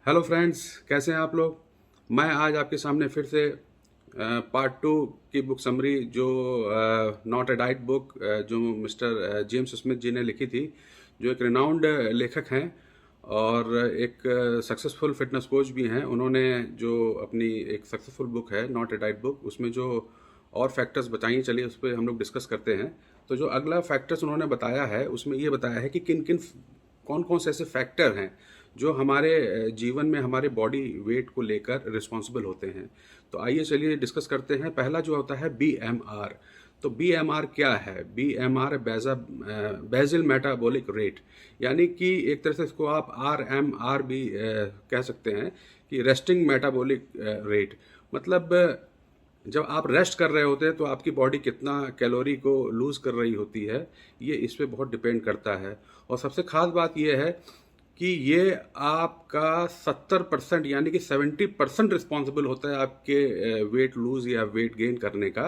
Hello friends, कैसे हैं आप लोग। मैं आज आपके सामने फिर से पार्ट टू की बुक समरी जो नॉट अ डाइट बुक जो मिस्टर जेम्स स्मिथ जी ने लिखी थी, जो एक रिनाउंड लेखक हैं और एक सक्सेसफुल फिटनेस कोच भी हैं। उन्होंने जो अपनी एक सक्सेसफुल बुक है नॉट अ डाइट बुक, उसमें जो और फैक्टर्स बताइए, चलिए उस पर हम लोग डिस्कस करते हैं। तो जो अगला फैक्टर्स उन्होंने बताया है उसमें ये बताया है कि किन किन कौन कौन से ऐसे फैक्टर हैं जो हमारे जीवन में हमारे बॉडी वेट को लेकर रिस्पॉन्सिबल होते हैं। तो आइए चलिए डिस्कस करते हैं। पहला जो होता है BMR। तो BMR क्या है? BMR बेजल मेटाबॉलिक रेट, यानी कि एक तरह से इसको आप RMR भी कह सकते हैं कि रेस्टिंग मेटाबॉलिक रेट। मतलब जब आप रेस्ट कर रहे होते हैं तो आपकी बॉडी कितना कैलोरी को लूज़ कर रही होती है, ये इस पे बहुत डिपेंड करता है। और सबसे ख़ास बात ये है कि ये आपका 70% यानी कि 70% रिस्पॉन्सिबल होता है आपके वेट लूज़ या वेट गेन करने का।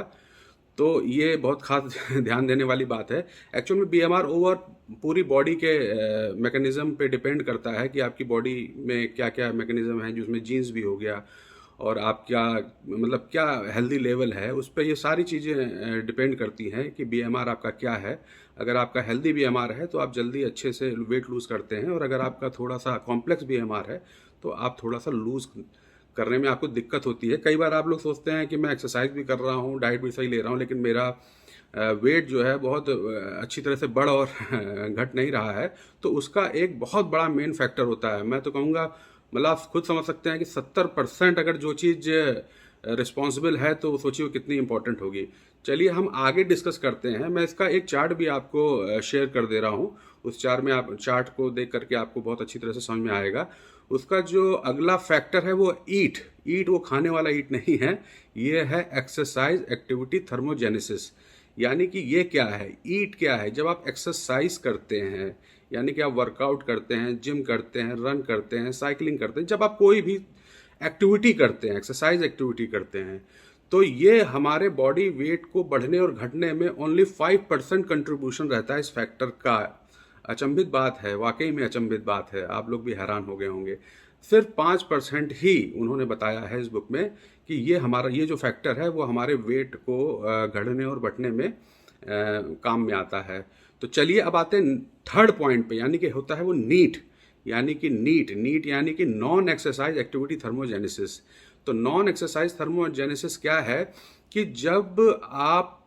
तो ये बहुत खास ध्यान देने वाली बात है। एक्चुअल में BMR ओवर पूरी बॉडी के मैकेनिज़्म पे डिपेंड करता है कि आपकी बॉडी में क्या क्या मैकेनिज़्म है, जिसमें जीन्स भी हो गया और आप क्या मतलब क्या हेल्दी लेवल है, उस पर ये सारी चीज़ें डिपेंड करती हैं कि BMR आपका क्या है। अगर आपका हेल्दी BMR है तो आप जल्दी अच्छे से वेट लूज़ करते हैं, और अगर आपका थोड़ा सा कॉम्प्लेक्स BMR है तो आप थोड़ा सा लूज़ करने में आपको दिक्कत होती है। कई बार आप लोग सोचते हैं कि मैं एक्सरसाइज भी कर रहा हूँ, डाइट भी सही ले रहा हूँ, लेकिन मेरा वेट जो है बहुत अच्छी तरह से बढ़ और घट नहीं रहा है। तो उसका एक बहुत बड़ा मेन फैक्टर होता है। मैं तो कहूँगा, मतलब आप खुद समझ सकते हैं कि 70% अगर जो चीज़ रिस्पॉन्सिबल है तो सोचिए वो कितनी इंपॉर्टेंट होगी। चलिए हम आगे डिस्कस करते हैं। मैं इसका एक चार्ट भी आपको शेयर कर दे रहा हूँ। उस चार्ट को देख करके आपको बहुत अच्छी तरह से समझ में आएगा। उसका जो अगला फैक्टर है वो ईट ईट वो खाने वाला ईट नहीं है, ये है एक्सरसाइज एक्टिविटी थर्मोजेनेसिस। यानी कि ये क्या है, ईट क्या है? जब आप एक्सरसाइज करते हैं, यानी कि आप वर्कआउट करते हैं, जिम करते हैं, रन करते हैं, साइकिलिंग करते हैं, जब आप कोई भी एक्टिविटी करते हैं, एक्सरसाइज एक्टिविटी करते हैं, तो ये हमारे बॉडी वेट को बढ़ने और घटने में ओनली 5% कंट्रीब्यूशन रहता है इस फैक्टर का। अचंभित बात है, वाकई में अचंभित बात है, आप लोग भी हैरान हो गए होंगे। सिर्फ 5% ही उन्होंने बताया है इस बुक में कि ये जो फैक्टर है वो हमारे वेट को घटने और बढ़ने में काम में आता है। तो चलिए अब आते हैं थर्ड पॉइंट पे, यानी कि होता है वो नीट। यानी कि नीट यानी कि नॉन एक्सरसाइज एक्टिविटी थर्मोजेनेसिस। तो नॉन एक्सरसाइज थर्मोजेनेसिस क्या है कि जब आप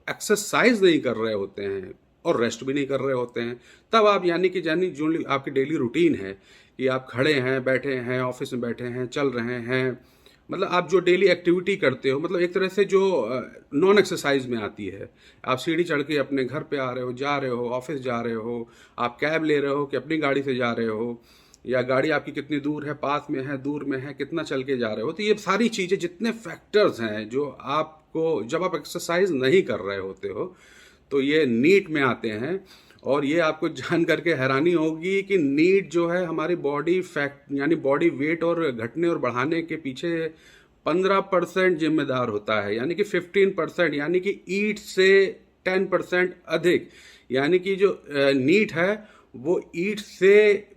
एक्सरसाइज नहीं कर रहे होते हैं और रेस्ट भी नहीं कर रहे होते हैं, तब आप यानी कि जो आपकी डेली रूटीन है कि आप खड़े हैं, बैठे हैं, ऑफिस में बैठे हैं, चल रहे हैं, मतलब आप जो डेली एक्टिविटी करते हो, मतलब एक तरह से जो नॉन एक्सरसाइज में आती है। आप सीढ़ी चढ़ के अपने घर पे आ रहे हो, जा रहे हो, ऑफिस जा रहे हो, आप कैब ले रहे हो कि अपनी गाड़ी से जा रहे हो, या गाड़ी आपकी कितनी दूर है, पास में है, दूर में है, कितना चल के जा रहे हो। तो ये सारी चीज़ें, जितने फैक्टर्स हैं जो आपको, जब आप एक्सरसाइज नहीं कर रहे होते हो, तो ये नीट में आते हैं। और ये आपको जान करके हैरानी होगी कि नीट जो है हमारी बॉडी फैक्ट यानी बॉडी वेट और घटने और बढ़ाने के पीछे 15% जिम्मेदार होता है, यानी कि 15%, यानी कि ईट से 10% अधिक। यानी कि जो नीट है वो ईट से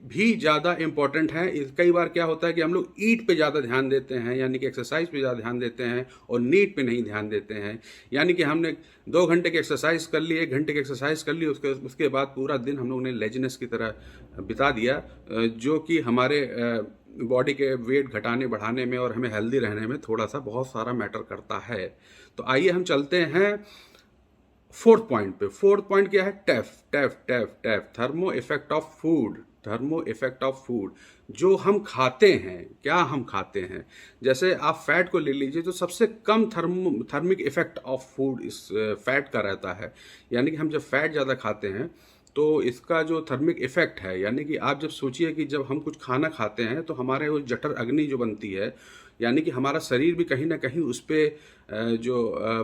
भी ज़्यादा इम्पोर्टेंट है। कई बार क्या होता है कि हम लोग ईट पे ज़्यादा ध्यान देते हैं, यानी कि एक्सरसाइज पे ज़्यादा ध्यान देते हैं, और नीट पे नहीं ध्यान देते हैं। यानी कि हमने 2 घंटे की एक्सरसाइज कर ली, 1 घंटे की एक्सरसाइज कर ली, उसके बाद पूरा दिन हम लोग ने लेजीनेस की तरह बिता दिया, जो कि हमारे बॉडी के वेट घटाने बढ़ाने में और हमें हेल्दी रहने में थोड़ा सा बहुत सारा मैटर करता है। तो आइए हम चलते हैं फोर्थ पॉइंट पे। फोर्थ पॉइंट क्या है? TEF thermo effect of food. Thermo effect of food, जो हम खाते हैं, क्या हम खाते हैं। जैसे आप फैट को ले लीजिए, तो सबसे कम थर्मिक इफेक्ट ऑफ फूड इस फैट का रहता है। यानी कि हम जब फैट ज़्यादा खाते हैं तो इसका जो थर्मिक इफेक्ट है, यानी कि आप जब सोचिए कि जब हम कुछ खाना खाते हैं तो हमारे वो जठर अग्नि जो बनती है, यानी कि हमारा शरीर भी कहीं ना कहीं उस पर जो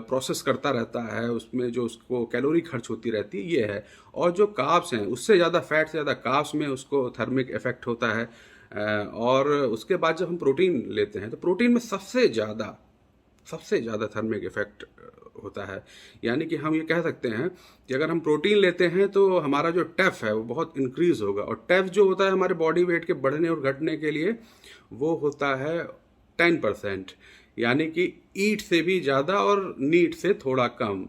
प्रोसेस करता रहता है, उसमें जो उसको कैलोरी खर्च होती रहती है, ये है। और जो कार्ब्स हैं, उससे ज़्यादा फैट से ज़्यादा कार्ब्स में उसको थर्मिक इफेक्ट होता है। और उसके बाद जब हम प्रोटीन लेते हैं तो प्रोटीन में सबसे ज़्यादा सबसे ज़्यादा थर्मिक इफेक्ट होता है। यानी कि हम ये कह सकते हैं कि अगर हम प्रोटीन लेते हैं तो हमारा जो टेफ है वो बहुत इंक्रीज होगा, और टेफ जो होता है हमारे बॉडी वेट के बढ़ने और घटने के लिए वो होता है 10%, यानी कि ईट से भी ज़्यादा और नीट से थोड़ा कम।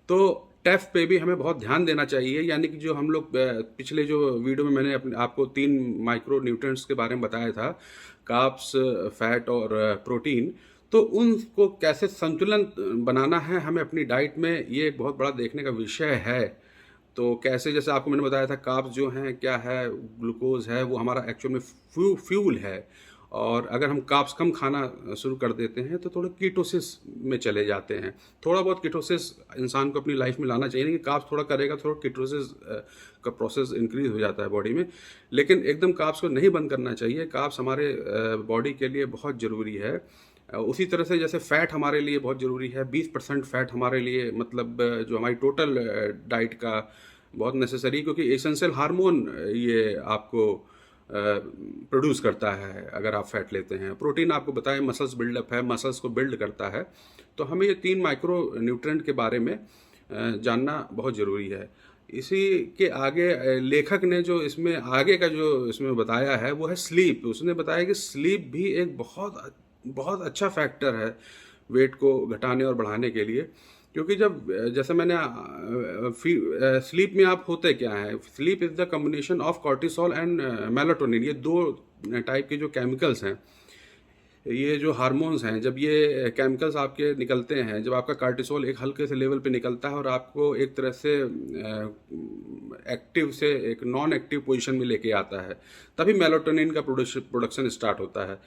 तो टेफ पे भी हमें बहुत ध्यान देना चाहिए। यानी कि जो हम लोग पिछले जो वीडियो में मैंने अपने आपको 3 माइक्रो न्यूट्रिएंट्स के बारे में बताया था, कार्ब्स, फैट और प्रोटीन, तो उनको कैसे संतुलन बनाना है हमें अपनी डाइट में, ये एक बहुत बड़ा देखने का विषय है। तो कैसे, जैसे आपको मैंने बताया था, कार्ब्स जो हैं क्या है, ग्लूकोज है, वो हमारा एक्चुअल में फ्यूल है। और अगर हम कार्ब्स कम खाना शुरू कर देते हैं तो थोड़ा कीटोसिस में चले जाते हैं। थोड़ा बहुत कीटोसिस इंसान को अपनी लाइफ में लाना चाहिए, नहीं कि कार्ब्स थोड़ा करेगा थोड़ा कीटोसिस का प्रोसेस इंक्रीज हो जाता है बॉडी में, लेकिन एकदम कार्ब्स को नहीं बंद करना चाहिए। कार्ब्स हमारे बॉडी के लिए बहुत ज़रूरी है। उसी तरह से जैसे फ़ैट हमारे लिए बहुत ज़रूरी है, 20% फ़ैट हमारे लिए मतलब जो हमारी टोटल डाइट का बहुत नेसेसरी, क्योंकि एसेंशियल हार्मोन ये आपको प्रोड्यूस करता है अगर आप फैट लेते हैं। प्रोटीन आपको बताएं मसल्स बिल्डअप है, मसल्स को बिल्ड करता है। तो हमें ये 3 माइक्रो न्यूट्रिएंट के बारे में जानना बहुत ज़रूरी है। इसी के आगे लेखक ने जो इसमें आगे का जो इसमें बताया है वो है स्लीप। उसने बताया कि स्लीप भी एक बहुत बहुत अच्छा फैक्टर है वेट को घटाने और बढ़ाने के लिए। क्योंकि जब जैसे मैंने स्लीप में आप होते क्या है, sleep is the combination of cortisol and melatonin. ये 2 टाइप के जो केमिकल्स हैं, ये जो हार्मोन्स हैं, जब ये केमिकल्स आपके निकलते हैं, जब आपका कार्टिसोल एक हल्के से लेवल पे निकलता है और आपको एक तरह से एक्टिव से एक नॉन एक्टिव पोजीशन में लेके आता है, तभी मेलाटोनिन का प्रोडक्शन स्टार्ट होता है।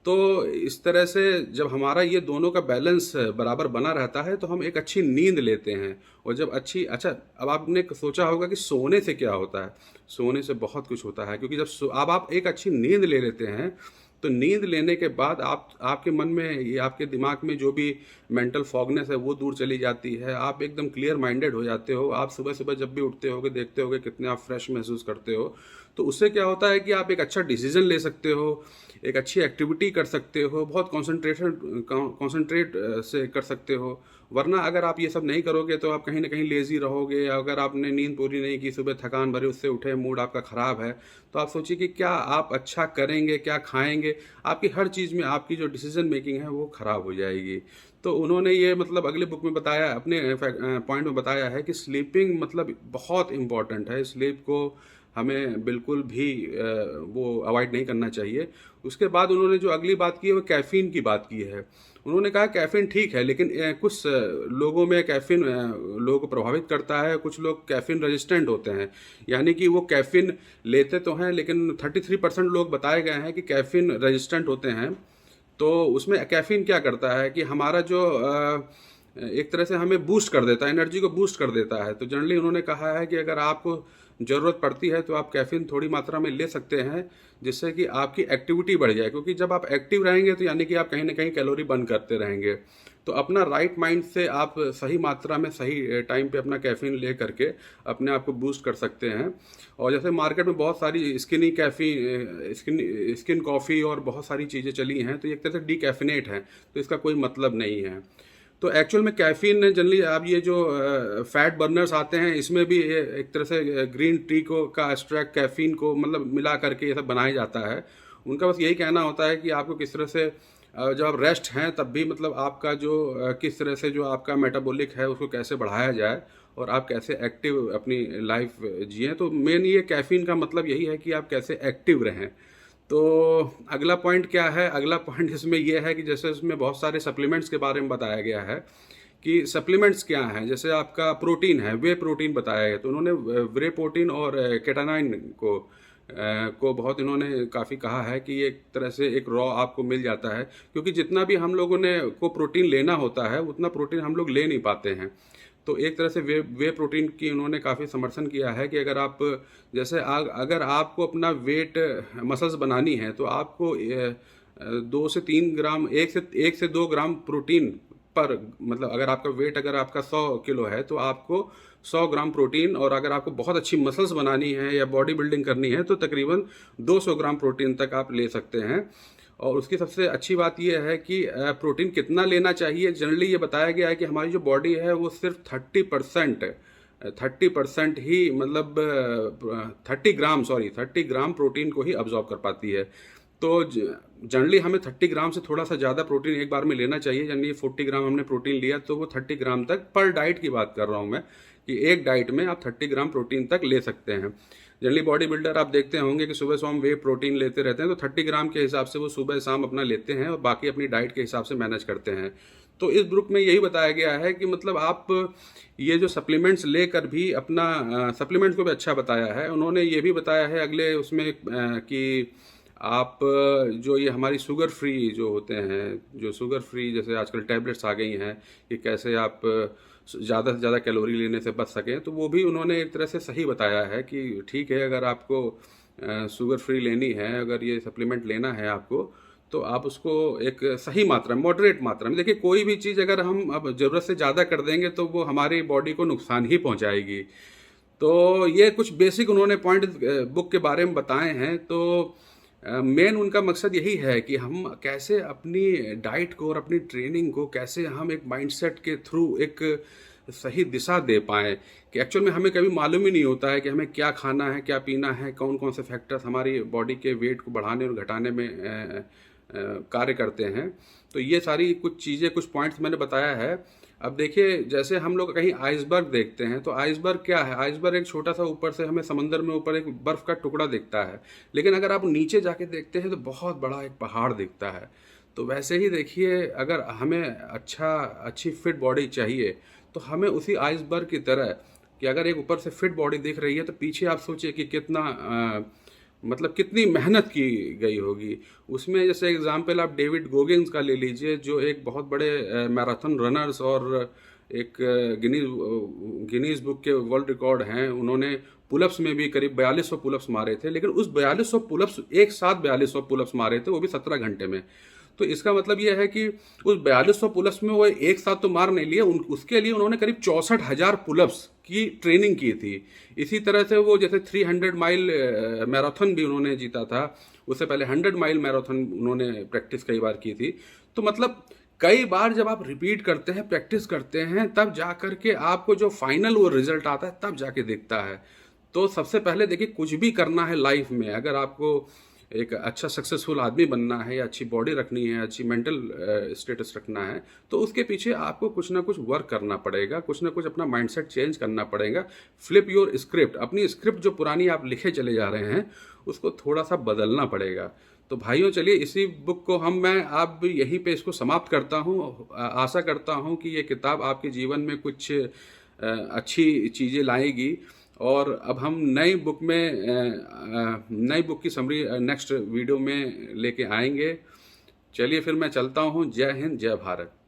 तो इस तरह से जब हमारा ये दोनों का बैलेंस बराबर बना रहता है तो हम एक अच्छी नींद लेते हैं। और जब अच्छा, अब आपने सोचा होगा कि सोने से क्या होता है। सोने से बहुत कुछ होता है, क्योंकि जब अब आप एक अच्छी नींद ले लेते हैं तो नींद लेने के बाद आपके मन में, ये आपके दिमाग में जो भी मेंटल फॉगनेस है वो दूर चली जाती है। आप एकदम क्लियर माइंडेड हो जाते हो। आप सुबह सुबह जब भी उठते होगे देखते होगे कितने आप फ्रेश महसूस करते हो। तो उससे क्या होता है कि आप एक अच्छा डिसीजन ले सकते हो, एक अच्छी एक्टिविटी कर सकते हो, बहुत कॉन्सेंट्रेट से कर सकते हो। वरना अगर आप ये सब नहीं करोगे तो आप कहीं ना कहीं लेज़ी रहोगे। अगर आपने नींद पूरी नहीं की, सुबह थकान भरे उससे उठे, मूड आपका ख़राब है, तो आप सोचिए कि क्या आप अच्छा करेंगे, क्या खाएंगे। आपकी हर चीज़ में आपकी जो डिसीजन मेकिंग है वो ख़राब हो जाएगी। तो उन्होंने ये मतलब अगले बुक में बताया, अपने पॉइंट में बताया है कि स्लीपिंग मतलब बहुत इम्पॉर्टेंट है। स्लीप को हमें बिल्कुल भी वो अवॉइड नहीं करना चाहिए। उसके बाद उन्होंने जो अगली बात की है वो कैफ़ीन की बात की है। उन्होंने कहा कैफ़ीन ठीक है, लेकिन कुछ लोगों में कैफ़ीन लोगों को प्रभावित करता है, कुछ लोग कैफ़ीन रेजिस्टेंट होते हैं। यानी कि वो कैफ़ीन लेते तो हैं लेकिन 33% लोग बताए गए हैं कि कैफ़ीन रेजिस्टेंट होते हैं। तो उसमें कैफ़ीन क्या करता है कि हमारा जो एक तरह से हमें बूस्ट कर देता है, एनर्जी को बूस्ट कर देता है। तो जनरली उन्होंने कहा है कि अगर आपको ज़रूरत पड़ती है तो आप कैफ़ीन थोड़ी मात्रा में ले सकते हैं, जिससे कि आपकी एक्टिविटी बढ़ जाए। क्योंकि जब आप एक्टिव रहेंगे तो यानी कि आप कहीं ना कहीं कैलोरी बर्न करते रहेंगे। तो अपना राइट माइंड से आप सही मात्रा में सही टाइम पे अपना कैफ़ीन ले करके अपने आप को बूस्ट कर सकते हैं। और जैसे मार्केट में बहुत सारी स्किन कॉफ़ी और बहुत सारी चीज़ें चली हैं, तो ये एक तरह से डीकैफिनेट है, तो इसका कोई मतलब नहीं है। तो एक्चुअल में कैफ़ीन जनरली अब ये जो फैट बर्नर्स आते हैं इसमें भी एक तरह से ग्रीन टी को का एक्सट्रैक्ट कैफ़ीन को मतलब मिला करके ये सब बनाया जाता है। उनका बस यही कहना होता है कि आपको किस तरह से जब आप रेस्ट हैं तब भी मतलब आपका जो किस तरह से जो आपका मेटाबॉलिक है उसको कैसे बढ़ाया जाए और आप कैसे एक्टिव अपनी लाइफ जिएँ। तो मेन ये कैफ़ीन का मतलब यही है कि आप कैसे एक्टिव रहें। तो अगला पॉइंट क्या है, अगला पॉइंट इसमें यह है कि जैसे इसमें बहुत सारे सप्लीमेंट्स के बारे में बताया गया है कि सप्लीमेंट्स क्या हैं। जैसे आपका प्रोटीन है, वे प्रोटीन बताया है, तो उन्होंने वे प्रोटीन और केटानाइन को बहुत इन्होंने काफ़ी कहा है कि एक तरह से एक रॉ आपको मिल जाता है। क्योंकि जितना भी हम लोगों ने को प्रोटीन लेना होता है उतना प्रोटीन हम लोग ले नहीं पाते हैं। तो एक तरह से वे प्रोटीन की उन्होंने काफ़ी समर्थन किया है कि अगर आप जैसे अगर आपको अपना वेट मसल्स बनानी है तो आपको 2 से 3 ग्राम, 1 से 2 ग्राम प्रोटीन पर, मतलब अगर आपका वेट अगर आपका 100 किलो है तो आपको 100 ग्राम प्रोटीन, और अगर आपको बहुत अच्छी मसल्स बनानी है या बॉडी बिल्डिंग करनी है तो तकरीबन 200 ग्राम प्रोटीन तक आप ले सकते हैं। और उसकी सबसे अच्छी बात यह है कि प्रोटीन कितना लेना चाहिए। जनरली ये बताया गया है कि हमारी जो बॉडी है वो सिर्फ 30% ही, मतलब 30 ग्राम, सॉरी 30 ग्राम प्रोटीन को ही अब्जॉर्ब कर पाती है। तो जनरली हमें 30 ग्राम से थोड़ा सा ज़्यादा प्रोटीन एक बार में लेना चाहिए। जनरली 40 ग्राम हमने प्रोटीन लिया तो वो 30 ग्राम तक, पर डाइट की बात कर रहा हूँ मैं, कि एक डाइट में आप 30 ग्राम प्रोटीन तक ले सकते हैं। जनरली बॉडी बिल्डर आप देखते होंगे कि सुबह शाम वे प्रोटीन लेते रहते हैं, तो 30 ग्राम के हिसाब से वो सुबह शाम अपना लेते हैं और बाकी अपनी डाइट के हिसाब से मैनेज करते हैं। तो इस बुक में यही बताया गया है कि मतलब आप ये जो सप्लीमेंट्स लेकर भी अपना, सप्लीमेंट्स को भी अच्छा बताया है उन्होंने, ये भी बताया है अगले उसमें कि आप जो ये हमारी शुगर फ्री जो होते हैं, जो शुगर फ्री जैसे आजकल टैबलेट्स आ गई हैं कि कैसे आप ज़्यादा से ज़्यादा कैलोरी लेने से बच सकें, तो वो भी उन्होंने एक तरह से सही बताया है कि ठीक है, अगर आपको शुगर फ्री लेनी है, अगर ये सप्लीमेंट लेना है आपको, तो आप उसको एक सही मात्रा में, मॉडरेट मात्रा में, देखिए कोई भी चीज़ अगर हम अब ज़रूरत से ज़्यादा कर देंगे तो वो हमारी बॉडी को नुकसान ही पहुंचाएगी। तो ये कुछ बेसिक उन्होंने पॉइंट बुक के बारे में बताए हैं। तो मेन उनका मकसद यही है कि हम कैसे अपनी डाइट को और अपनी ट्रेनिंग को कैसे हम एक माइंडसेट के थ्रू एक सही दिशा दे पाएँ, कि एक्चुअल में हमें कभी मालूम ही नहीं होता है कि हमें क्या खाना है, क्या पीना है, कौन कौन से फैक्टर्स हमारी बॉडी के वेट को बढ़ाने और घटाने में कार्य करते हैं। तो ये सारी कुछ चीज़ें, कुछ पॉइंट्स मैंने बताया है। अब देखिए, जैसे हम लोग कहीं आइसबर्ग देखते हैं तो आइसबर्ग क्या है, आइसबर्ग एक छोटा सा ऊपर से हमें समंदर में ऊपर एक बर्फ़ का टुकड़ा दिखता है, लेकिन अगर आप नीचे जाके देखते हैं तो बहुत बड़ा एक पहाड़ दिखता है। तो वैसे ही देखिए, अगर हमें अच्छी फिट बॉडी चाहिए तो हमें उसी आइसबर्ग की तरह, कि अगर एक ऊपर से फिट बॉडी दिख रही है तो पीछे आप सोचिए कि कितना मतलब कितनी मेहनत की गई होगी उसमें। जैसे एग्जांपल आप डेविड गोगिंस का ले लीजिए, जो एक बहुत बड़े मैराथन रनर्स और एक गिनीज बुक के वर्ल्ड रिकॉर्ड हैं। उन्होंने पुलअप्स में भी करीब 4200 पुलअप्स मारे थे, लेकिन उस 4200 पुलअप्स, एक साथ 4200 पुलअप्स मारे थे, वो भी 17 घंटे में। तो इसका मतलब ये है कि उस 4200 पुलअप्स में वो एक साथ तो मार नहीं लिए, उसके लिए उन्होंने करीब 64,000 पुलअप्स की ट्रेनिंग की थी। इसी तरह से वो जैसे 300 माइल मैराथन भी उन्होंने जीता था, उससे पहले 100 माइल मैराथन उन्होंने प्रैक्टिस कई बार की थी। तो मतलब कई बार जब आप रिपीट करते हैं, प्रैक्टिस करते हैं, तब जा कर के आपको जो फाइनल वो रिजल्ट आता है तब जाके दिखता है। तो सबसे पहले देखिए, कुछ भी करना है लाइफ में, अगर आपको एक अच्छा सक्सेसफुल आदमी बनना है या अच्छी बॉडी रखनी है, अच्छी मेंटल स्टेटस रखना है, तो उसके पीछे आपको कुछ ना कुछ वर्क करना पड़ेगा, कुछ ना कुछ अपना माइंडसेट चेंज करना पड़ेगा। फ्लिप योर स्क्रिप्ट, अपनी स्क्रिप्ट जो पुरानी आप लिखे चले जा रहे हैं उसको थोड़ा सा बदलना पड़ेगा। तो भाइयों, चलिए इसी बुक को मैं अब यहीं पे इसको समाप्त करता हूँ। आशा करता हूँ कि ये किताब आपके जीवन में कुछ अच्छी चीज़ें लाएगी। और अब हम नई बुक की समरी नेक्स्ट वीडियो में लेके आएंगे। चलिए फिर मैं चलता हूँ। जय हिंद, जय भारत।